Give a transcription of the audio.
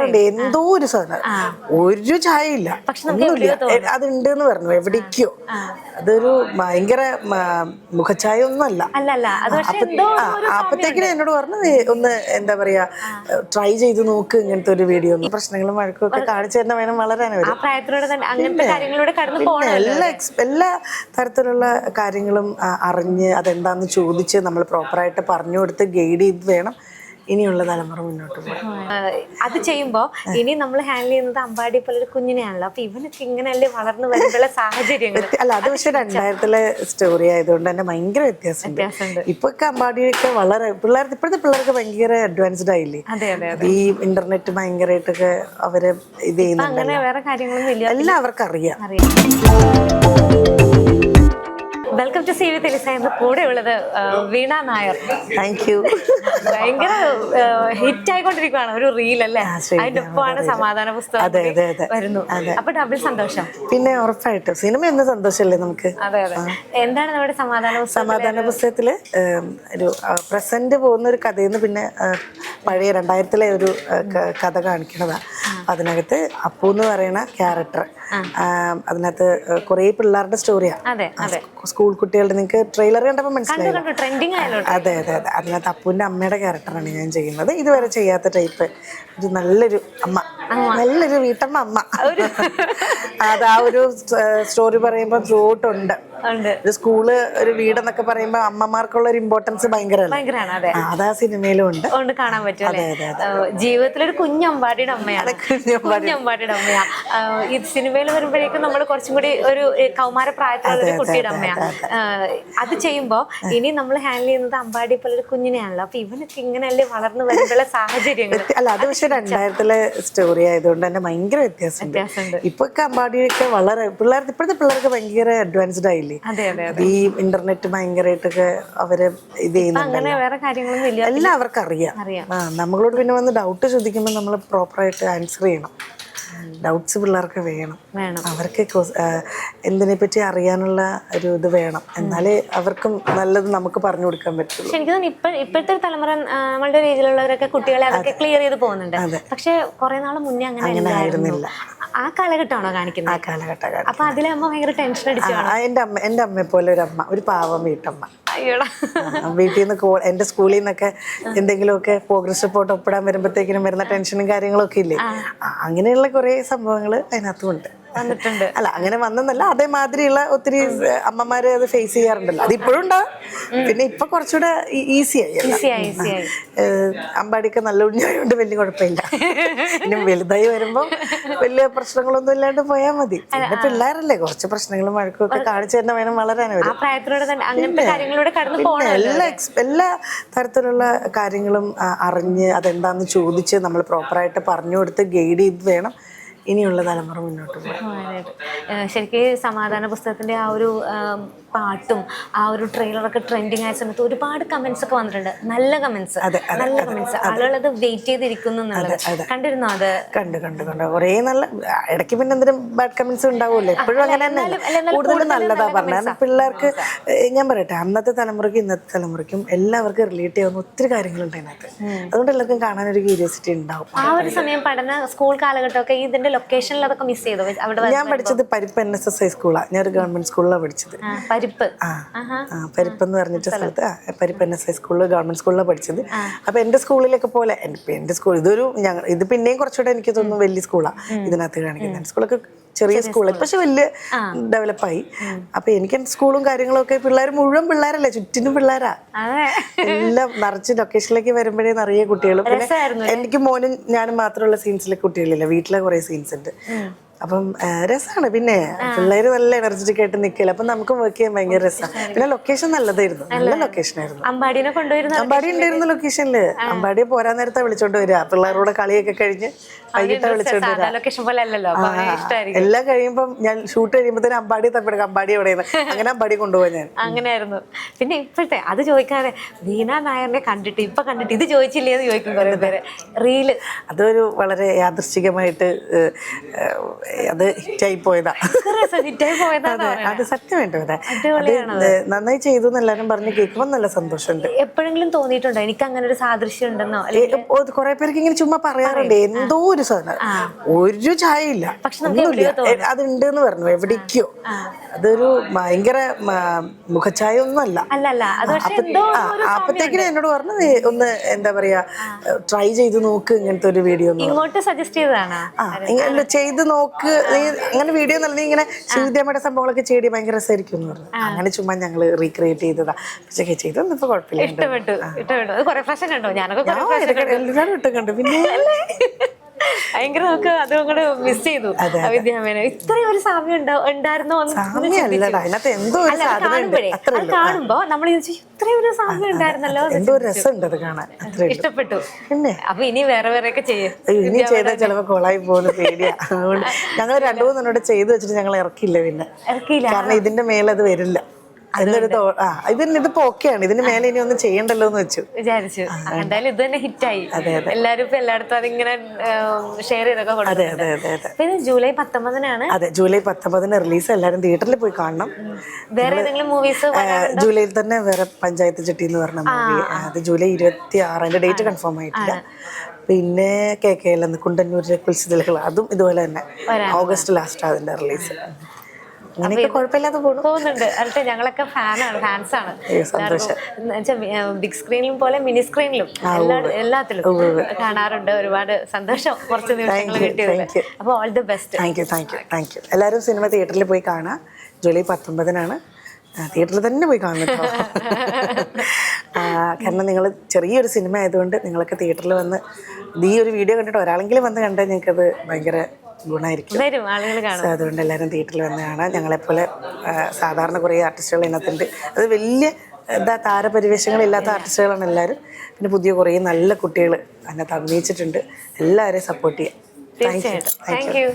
പറയാറുണ്ട് എന്തോ ഒരു സാധനം, ഒരു ചായ ഇല്ല, ഒന്നുമില്ല, അതുണ്ടെന്ന് പറഞ്ഞു എവിടേക്കോ. അതൊരു ഭയങ്കര മുഖഛായ ഒന്നും അല്ല. അപ്പത്തേക്കിനും എന്നോട് പറഞ്ഞു ഒന്ന് എന്താ പറയാ ട്രൈ ചെയ്ത് നോക്ക് ഇങ്ങനത്തെ ഒരു വീഡിയോ. പ്രശ്നങ്ങളും വഴക്കും ഒക്കെ കാണിച്ചു തന്നെ വേണം വളരാൻ. എല്ലാ തരത്തിലുള്ള കാര്യങ്ങളും അറിഞ്ഞ് അതെന്താന്ന് ചോദിച്ച് നമ്മൾ പ്രോപ്പറായിട്ട് പറഞ്ഞു കൊടുത്ത് ഗൈഡ് ചെയ്ത് വേണം ഇനിയുള്ള തലമുറ മുന്നോട്ട് പോകാൻ. അത് ചെയ്യുമ്പോ ഇനി നമ്മൾ ഹാൻഡിൽ ചെയ്യുന്നത് അമ്പാടി പോലെ ഒരു കുഞ്ഞിനെയാണല്ലോ. അപ്പൊ ഇവനൊക്കെ ഇങ്ങനെയല്ലേ വളർന്നു വരുമ്പോഴുള്ള സാഹചര്യങ്ങൾ. അല്ല, അത് പക്ഷെ 2000-ലെ സ്റ്റോറി ആയതുകൊണ്ട് തന്നെ ഭയങ്കര വ്യത്യാസമുണ്ട്. ഇപ്പൊക്കെ അമ്പാടിയൊക്കെ വളരെ ഇപ്പോഴത്തെ പിള്ളേർക്ക് ഭയങ്കര അഡ്വാൻസ്ഡ് ആയില്ലേ. ഈ ഇന്റർനെറ്റ് ഭയങ്കരമായിട്ടൊക്കെ അവര് ഇത് ചെയ്യുന്നുണ്ട്. വേറെ കാര്യങ്ങളൊന്നും ഇല്ല, എല്ലാവർക്കും അറിയാം. വെൽക്കം ടു CV തെലിസ. എന്ന് കൂടെ ഉള്ളത് വീണ നായർ. Thank you. ഭയങ്കര ഹിറ്റ് ആയിക്കൊണ്ടിരിക്കുകയാണ് ഒരു റീൽ അല്ലേ. അതിന്റെ ഒപ്പമാണ് സമാധാന പുസ്തകം വരുന്നു. അപ്പൊ ഡബിൾ സന്തോഷം. പിന്നെ ഉറപ്പായിട്ടും സിനിമ എന്ന സന്തോഷമല്ലേ നമുക്ക്. അതെ. എന്താണ് നമ്മുടെ സമാധാന പുസ്തകത്തില് ഒരു പ്രസന്റ് പോകുന്ന ഒരു കഥയിൽ നിന്ന് പിന്നെ പഴയ 2000-ലെ ഒരു കഥ കാണിക്കണതാണ്. അതിനകത്ത് അപ്പു എന്ന് പറയുന്ന ക്യാരക്ടർ, അതിനകത്ത് കുറെ പിള്ളേരുടെ സ്റ്റോറിയാണ്. സ്കൂൾ കുട്ടികളുടെ, നിങ്ങൾക്ക് ട്രെയിലർ കണ്ടപ്പോൾ മനസ്സിലായി. അതെ. അതിനകത്ത് അപ്പുവിന്റെ അമ്മയുടെ ക്യാരക്ടറാണ് ഞാൻ ചെയ്യുന്നത്. ഇതുവരെ ചെയ്യാത്ത ടൈപ്പ് ഒരു നല്ലൊരു അമ്മ, നല്ലൊരു വീട്ടമ്മ അമ്മ. അത് ആ ഒരു സ്റ്റോറി പറയുമ്പോൾ ത്രൂട്ടുണ്ട്. സ്കൂള് ഒരു വീടെന്നൊക്കെ പറയുമ്പോ അമ്മമാർക്കുള്ള ഒരു ഇമ്പോർട്ടൻസ് ഭയങ്കരമാണ്. അതാ സിനിമയിലും ഉണ്ട്, കാണാൻ പറ്റും. ജീവിതത്തിലൊരു കുഞ്ഞമ്പാടിയുടെ അമ്മയാണ്. ഈ സിനിമയിൽ വരുമ്പോഴേക്കും നമ്മൾ കുറച്ചും കൂടി ഒരു കൗമാര പ്രായത്തിലുള്ള ഒരു കുട്ടിയുടെ അമ്മയാണ്. അത് ചെയ്യുമ്പോ ഇനി നമ്മൾ ഹാൻഡിൽ ചെയ്യുന്നത് അമ്പാടി പോലെ ഒരു കുഞ്ഞിനെയാണല്ലോ. അപ്പൊ ഇവനൊക്കെ ഇങ്ങനെയല്ലേ വളർന്നു വരുമ്പോഴുള്ള സാഹചര്യങ്ങൾ. അല്ല, അത് പക്ഷെ 2000-ലെ സ്റ്റോറി ആയതുകൊണ്ട് തന്നെ ഭയങ്കര വ്യത്യാസമുണ്ട്. ഇപ്പൊക്കെ അമ്പാടിയൊക്കെ വളരെ ഇപ്പോഴത്തെ പിള്ളേർക്ക് ഭയങ്കര അഡ്വാൻസ്ഡ് ആയില്ലേ. ഈ ഇന്റർനെറ്റ് ഭയങ്കരമായിട്ടൊക്കെ അവര് ഇത് ചെയ്യുന്നുണ്ട്. വേറെ കാര്യങ്ങളൊന്നും ഇല്ല, എല്ലാവർക്കും അറിയാം. നമ്മളോട് പിന്നെ വന്ന് ഡൗട്ട് ചോദിക്കുമ്പോൾ നമ്മൾ പ്രോപ്പറായിട്ട് ആൻസർ ചെയ്യണം. ഡൗട്ട്സ് പിള്ളേർക്ക് വേണം. അവർക്ക് എന്തിനെ പറ്റി അറിയാനുള്ള ഒരു ഇത് വേണം. എന്നാലേ അവർക്കും നല്ലത് നമുക്ക് പറഞ്ഞു കൊടുക്കാൻ പറ്റുള്ളൂ. എനിക്ക് തോന്നുന്നു ഇപ്പോഴത്തെ തലമുറ നമ്മളുടെ രീതിയിലുള്ളവരൊക്കെ കുട്ടികളെ അതൊക്കെ ക്ലിയർ ചെയ്ത് പോകുന്നുണ്ട്. പക്ഷെ കുറെ നാൾ മുന്നേ അങ്ങനെ ആയിരുന്നില്ല. ആ കാലഘട്ടമാണോ കാണിക്കുന്നത്? ആ കാലഘട്ടം. അപ്പൊ അതിലെ അമ്മ ഭയങ്കര ടെൻഷൻ അടിച്ചു. എന്റെ അമ്മയെ പോലെ ഒരു അമ്മ, ഒരു പാവം വീട്ടമ്മ. വീട്ടിൽ നിന്ന് എന്റെ സ്കൂളിൽ നിന്നൊക്കെ എന്തെങ്കിലുമൊക്കെ പ്രോഗ്രസ് റിപ്പോർട്ട് ഒപ്പിടാൻ വരുമ്പോഴത്തേക്കിനും വരുന്ന ടെൻഷനും കാര്യങ്ങളൊക്കെ ഇല്ലേ, അങ്ങനെയുള്ള കുറെ സംഭവങ്ങൾ അതിനകത്തുമുണ്ട്. അല്ല, അങ്ങനെ വന്നെന്നല്ല, അതേമാതിരിയുള്ള ഒത്തിരി അമ്മമാര് അത് ഫേസ് ചെയ്യാറുണ്ടല്ലോ. അത് ഇപ്പോഴും ഉണ്ടാവും. പിന്നെ ഇപ്പൊ കുറച്ചുകൂടെ ഈസിയായി. അമ്പാടിയൊക്കെ നല്ല ഉണ്ണിയായോണ്ട് വലിയ കുഴപ്പമില്ല. ഇനി വലുതായി വരുമ്പോ വലിയ പ്രശ്നങ്ങളൊന്നും ഇല്ലാണ്ട് പോയാൽ മതി. പിന്നെ പിള്ളേരല്ലേ, കുറച്ച് പ്രശ്നങ്ങളും വഴക്കും ഒക്കെ കാണിച്ചു തന്നെ വേണം വളരാൻ. എല്ലാ തരത്തിലുള്ള കാര്യങ്ങളും അറിഞ്ഞ് അതെന്താന്ന് ചോദിച്ച് നമ്മൾ പ്രോപ്പറായിട്ട് പറഞ്ഞു കൊടുത്ത് ഗൈഡ് ചെയ്ത് വേണം ഇനിയുള്ള തലമുറ മുന്നോട്ട് പോകാൻ. ശരിക്കും സമാധാന പുസ്തകത്തിന്റെ ആ ഒരു പാട്ടും ആ ഒരു ട്രെയിലറൊക്കെ ട്രെൻഡിങ് ആയ സമയത്ത് ഒരുപാട് കമന്റ്സ് ഒക്കെ വന്നിട്ടുണ്ട്. നല്ല കമന്റ്സ്. ആളുകളത് വെയിറ്റ് ചെയ്തിരിക്കുന്നു എന്നുള്ളത് കണ്ടിരുന്നോ? അത് കണ്ടു കുറേ നല്ല. ഇടയ്ക്ക് പിന്നെ എന്തെങ്കിലും ബാഡ് കമന്റ്സ് ഉണ്ടാവുമല്ലോ. എപ്പോഴും അങ്ങനെ തന്നെ. കൂടുതൽ നല്ലതാ പറഞ്ഞത്. പിള്ളേർക്ക് ഞാൻ പറയട്ടെ, അന്നത്തെ തലമുറയ്ക്കും ഇന്നത്തെ തലമുറയ്ക്കും എല്ലാവർക്കും റിലേറ്റ് ചെയ്യാവുന്ന ഒത്തിരി കാര്യങ്ങളുണ്ട് അതിനകത്ത്. അതുകൊണ്ട് എല്ലാവർക്കും കാണാനൊരു ക്യൂരിയോസിറ്റി ഉണ്ടാവും. ആ ഒരു സമയം പഠന സ്കൂൾ കാലഘട്ടമൊക്കെ ഇതിന്റെ ലൊക്കേഷനിൽ അതൊക്കെ മിസ് ചെയ്തു. ഞാൻ പഠിച്ചത് പരിപ്പ് NSS ഹൈസ്കൂളാണ്. ഞാൻ ഒരു ഗവൺമെന്റ് സ്കൂളിലാണ് പഠിച്ചത്. പരിപ്പ് എന്ന് പറഞ്ഞിട്ട് സ്ഥലത്ത് പരിപ്പ് NSS ഹൈസ്കൂളിൽ ഗവൺമെന്റ് സ്കൂളിലാണ് പഠിച്ചത്. അപ്പൊ എന്റെ സ്കൂളിലൊക്കെ പോലെ എന്റെ സ്കൂൾ ഇത് പിന്നെയും കുറച്ചുകൂടെ എനിക്ക് തോന്നുന്നു വലിയ സ്കൂളാണ് ഇതിനകത്ത് കാണിക്കുന്നത്. സ്കൂളൊക്കെ ചെറിയ സ്കൂളായി, പക്ഷെ വലിയ ഡെവലപ്പായി. അപ്പൊ എനിക്ക് സ്കൂളും കാര്യങ്ങളും ഒക്കെ പിള്ളേർ മുഴുവൻ പിള്ളേരല്ലേ, ചുറ്റിനും പിള്ളേരാ. എല്ലാം നിറച്ച് ലൊക്കേഷനിലേക്ക് വരുമ്പോഴേ നിറയെ കുട്ടികളും. പിന്നെ എനിക്ക് മോനും ഞാനും മാത്രമുള്ള സീൻസിലെ കുട്ടികളില്ല, വീട്ടിലെ കുറെ സീൻസ് ഉണ്ട്. അപ്പം രസമാണ്. പിന്നെ പിള്ളേര് നല്ല എനർജറ്റിക് ആയിട്ട് നിൽക്കില്ല. അപ്പൊ നമുക്ക് വർക്ക് ചെയ്യാൻ ഭയങ്കര രസമാണ്. പിന്നെ ലൊക്കേഷൻ നല്ലതായിരുന്നു, നല്ല ലൊക്കേഷൻ ആയിരുന്നു. അമ്പാടി ഉണ്ടായിരുന്നു ലൊക്കേഷനില്. അമ്പാടിയെ പോരാൻ നേരത്തെ വിളിച്ചോണ്ട് വരിക. പിള്ളേരോട് കളിയൊക്കെ കഴിഞ്ഞ് വൈകിട്ട് വിളിച്ചോണ്ട് വരിക. എല്ലാം കഴിയുമ്പം ഞാൻ ഷൂട്ട് കഴിയുമ്പോഴത്തേനും അമ്പാടി തപ്പെടുക, അമ്പാടി എവിടെയാണ്, അങ്ങനെ അമ്പാടി കൊണ്ടുപോകാൻ ഞാൻ. അങ്ങനെയായിരുന്നു. പിന്നെ ഇപ്പോഴത്തെ അത് ചോദിക്കാതെ വീണ നായറിനെ കണ്ടിട്ട് ഇത് ചോദിച്ചില്ലേന്ന് ചോദിക്കും കുറെ പേര്. റീല് അതൊരു വളരെ യാദൃശ്ചികമായിട്ട് അത് ഹിറ്റായി പോയതാ. ഹിറ്റായി പോയതാണ്. അത് സത്യമായിട്ടോ അതെ. അത് നന്നായി ചെയ്തു എന്ന് എല്ലാരും പറഞ്ഞ് കേൾക്കുമ്പോൾ നല്ല സന്തോഷമുണ്ട്. എപ്പോഴെങ്കിലും തോന്നിയിട്ടുണ്ടോ എനിക്ക് അങ്ങനെ ഒരു സാദൃശ്യം ഉണ്ടെന്നോ? കുറെ പേർക്ക് ഇങ്ങനെ ചുമ്മാ പറയാറുണ്ട് എന്തോ ഒരു സാധനം, ഒരു ചായ ഇല്ല, ഒന്നുമില്ല, അതുണ്ട് എന്ന് പറഞ്ഞു എവിടേക്കോ. അതൊരു ഭയങ്കര മുഖഛായ ഒന്നും അല്ല. അപ്പത്തേക്കിനും എന്നോട് പറഞ്ഞു ഒന്ന് എന്താ പറയാ ട്രൈ ചെയ്ത് നോക്ക് ഇങ്ങനത്തെ ഒരു വീഡിയോ. ഇങ്ങോട്ട് സജസ്റ്റ് ചെയ്തതാണ്. ചെയ്ത് നോക്ക് അങ്ങനെ വീഡിയോ നല്ല ഇങ്ങനെ ശ്രീവിദ്യമ്മയുടെ സംഭവങ്ങളൊക്കെ ചെയ്തി ഭയങ്കര രസമായിരിക്കും എന്ന് പറഞ്ഞു. അങ്ങനെ ചുമ്മാ ഞങ്ങള് റീക്രിയേറ്റ് ചെയ്തതാ. പക്ഷെ ചെയ്തൊന്നും ഇപ്പൊ കുഴപ്പമില്ല. ഇഷ്ടപ്പെട്ടു. കുറെ പ്രാവശ്യം കണ്ടോ? ഞാനൊക്കെ എല്ലാവരും ഇട്ട് കണ്ടു. പിന്നെ ഭയങ്കര നമുക്ക് അതുകൊണ്ട് മിസ് ചെയ്തു വിദ്യാമേനെ. ഇത്രയും ഒരു സാമ്യം ഉണ്ടായിരുന്നോ? കാണുമ്പോ നമ്മൾ ഇത്രയും ഒരു സാമ്യം ഉണ്ടായിരുന്നല്ലോ. എന്തോ രസമുണ്ട് അത് കാണാൻ. ഇഷ്ടപ്പെട്ടു. പിന്നെ അപ്പൊ ഇനി വേറെ വേറെ ഒക്കെ ചെയ്യും. ഇനി ചെയ്താൽ ചിലപ്പോ കൊളായി പോകുന്ന പേടിയാ. അതുകൊണ്ട് ഞങ്ങൾ 2-3 ചെയ്ത് വെച്ചിട്ട് ഞങ്ങൾ ഇറക്കില്ല. പിന്നെ കാരണം ഇതിന്റെ മേലത് വരില്ല. ഇതിപ്പോ ഓക്കെയാണ്, ഇതിന് മേലെ ഇനി ഒന്നും ചെയ്യണ്ടല്ലോ എന്ന് വിചാരിച്ചു. എന്തായാലും ഇത് തന്നെ ഹിറ്റായി. എല്ലാരും ഇപ്പൊ എല്ലായിടത്തും അതിങ്ങനെ ഷെയർ ചെയ്തൊക്കെ കൊടുക്കും. ജൂലൈ 19-നാണ്. അതെ, ജൂലൈ 19-ന് റിലീസ്. എല്ലാരും തിയേറ്ററിൽ പോയി കാണണം. വേറെ ഏതെങ്കിലും മൂവീസ് ജൂലൈയിൽ തന്നെ വേറെ പഞ്ചായത്ത് ചിട്ടി എന്ന് പറഞ്ഞ മൂവി, അത് ജൂലൈ 26 ഡേറ്റ് കൺഫേം ആയിട്ടില്ല. പിന്നെ KKL കുണ്ടന്നൂരിലെ കുൽസിതലുകൾ, അതും ഇതുപോലെ തന്നെ ഓഗസ്റ്റ് ലാസ്റ്റ് അതിന്റെ റിലീസ്. അങ്ങനെയൊക്കെ കുഴപ്പമില്ലാതെ പോകുന്നുണ്ട്. അടുത്ത ഞങ്ങളൊക്കെ ഫാൻസാണ്. ബിഗ് സ്ക്രീനിലും പോലെ മിനി സ്ക്രീനിലും എല്ലാത്തിലും കാണാറുണ്ട്. ഒരുപാട് സന്തോഷം കുറച്ച് നിമിഷങ്ങൾ കിട്ടിയതിൽ. അപ്പോൾ all the best. Thank you. എല്ലാവരും സിനിമ തിയേറ്ററിൽ പോയി കാണാം. ജൂലൈ 19-നാണ്. തിയേറ്ററിൽ തന്നെ പോയി കാണും കേട്ടോ. കാരണം നിങ്ങൾ ചെറിയൊരു സിനിമ ആയതുകൊണ്ട് നിങ്ങളൊക്കെ തിയേറ്ററിൽ വന്ന് ഈ ഒരു വീഡിയോ കണ്ടിട്ട് ഒരാളെങ്കിലും വന്ന് കണ്ടാൽ നിങ്ങൾക്കത് ഭയങ്കര ഗുണമായിരിക്കും. അതുകൊണ്ട് എല്ലാവരും തിയേറ്ററിൽ വന്ന് കാണാം. ഞങ്ങളെപ്പോലെ സാധാരണ കുറേ ആർട്ടിസ്റ്റുകൾ ഇതിനകത്തുണ്ട്. അത് വലിയ താരപരിവേഷങ്ങളില്ലാത്ത ആർട്ടിസ്റ്റുകളാണ് എല്ലാവരും. പിന്നെ പുതിയ കുറേ നല്ല കുട്ടികൾ അതിനകത്ത് അഭിനയിച്ചിട്ടുണ്ട്. എല്ലാവരെയും സപ്പോർട്ട് ചെയ്യാം. തീർച്ചയായിട്ടും. Thank you.